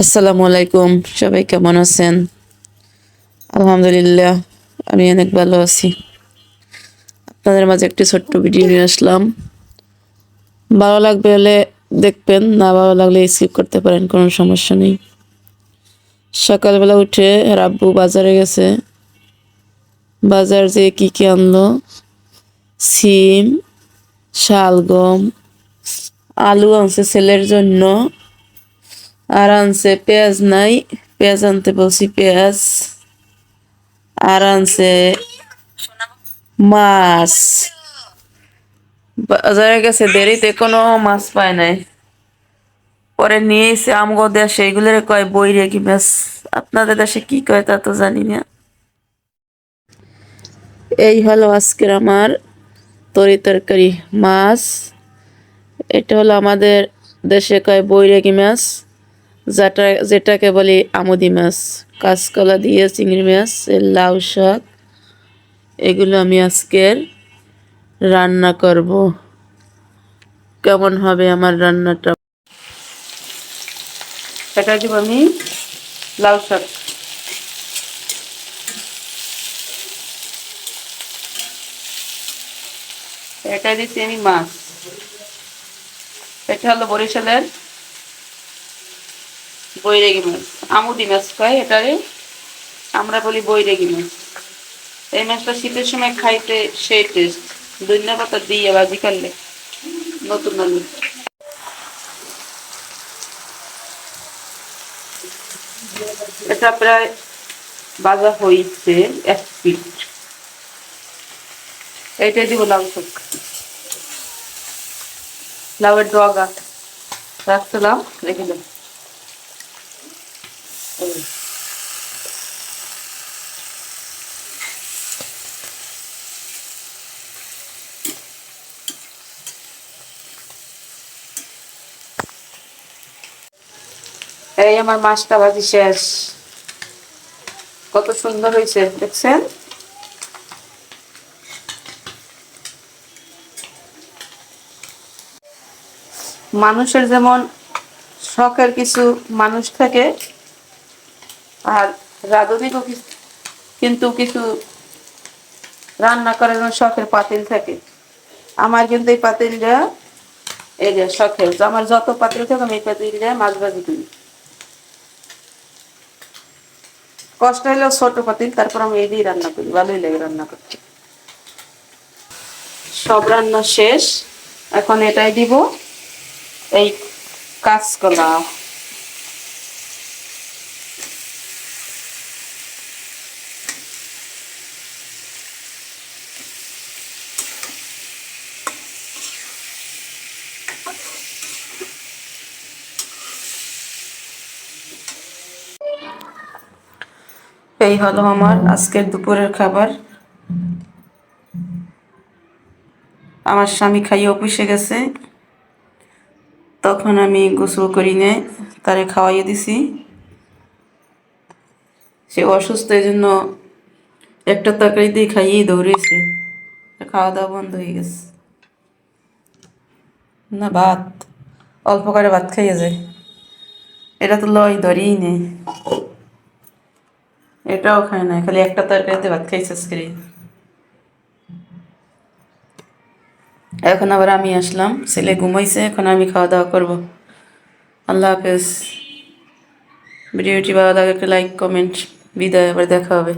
আসসালামু আলাইকুম। সবাই কেমন আছেন? আলহামদুলিল্লাহ, আমি অনেক ভালো আছি। আপনাদের মাঝে একটি ছোট্ট ভিডিও নিয়ে আসলাম। ভালো লাগবে হলে দেখবেন, না ভালো লাগলে স্কিপ করতে পারেন, কোনো সমস্যা নেই। সকালবেলা উঠে রাব্বু বাজারে গেছে। বাজার যেয়ে কি কি আনলো? সিম, শালগম, আলু আনছে ছেলের জন্য, আর আনছে পেঁয়াজ নাই, পেঁয়াজ আনতে বলছি পেঁয়াজ, আর আনছে মাছ। বাজারে গেছে দেরিতে কোনো মাছ পায় নাই, পরে নিয়ে এসে আমগো দেশে এগুলোর কয় বৈরাগী মাছ। আপনাদের দেশে কি কয় তা তো জানি না। এই হলো আজকের আমার তরকারি, মাছ। এটা হলো আমাদের দেশে কয় বৈরাগী মাছ, যেটাকে বলি আমুদি মাছ। কাঁচকলা দিয়ে চিংড়ি মাছ, লাউ শাক, এগুলো আমি আজকের রান্না করব। কেমন হবে আমার রান্নাটা? এটা দিব আমি লাউ শাক, এটা দিচ্ছি আমি মাছ। এটা হলো বরিশালের বৈরাগী মাছ, আমুদি মাছ কয় এটারে, আমরা বলি বৈরাগী মাছ। এই মাছটা শীতের সময় খাইতে সেই টেস্ট, ধনিয়া পাতা দিয়ে ভাজি করলে নতুন আলু। এটা প্রায় ভাজা হয়েছে এক পিঠ। এইটাই দিব লাউ শাক, লাউয়ের ডগা রাখছিলাম, রেখে দেব। এই আমার মাছটা ভাজি শেষ। কত সুন্দর হয়েছে দেখছেন? মানুষের যেমন শখের কিছু মানুষ থাকে, আর রাঁধুনিরও কিন্তু কিছু রান্না করার জন্য শখের পাতিল থাকে। আমার কিন্তু এই পাতিলটা, এই যে শখের, আমার যত পাতিল থাকে আমি এই পাতিলটা মাছ ভাজি করি। কষ্ট হলেও ছোট পাতিল, তারপর আমি এই দিয়ে রান্না করি, ভালোই লাগে রান্না করতে। সব রান্না শেষ, এখন এটাই দিব, এই কাঁচকলা। এই হলো আমার আজকের দুপুরের খাবার। আমার স্বামী খাইয়ে অফিসে গেছে, তখন আমি গোসল করি নে, তারে খাওয়াইয়ে দিছি। সে অসুস্থ, এই জন্য একটা তরকারি দিয়ে খাইয়েই দৌড়েছে, খাওয়া দাওয়া বন্ধ হয়ে গেছে। না ভাত, অল্প করে ভাত খাইয়ে যায়, এটা তো লয় ধরেই নেই। এটাও খায় না, খালি একটা তরকারিতে ভাত খাইছে আজকে। এখন আবার আমি আসলাম, ছেলে ঘুমাইছে, এখন আমি খাওয়া দাওয়া করবো। আল্লাহ হাফেজ। ভিডিওটি ভালো লাগে একটা লাইক কমেন্ট, বিদায়, আবার দেখা হবে।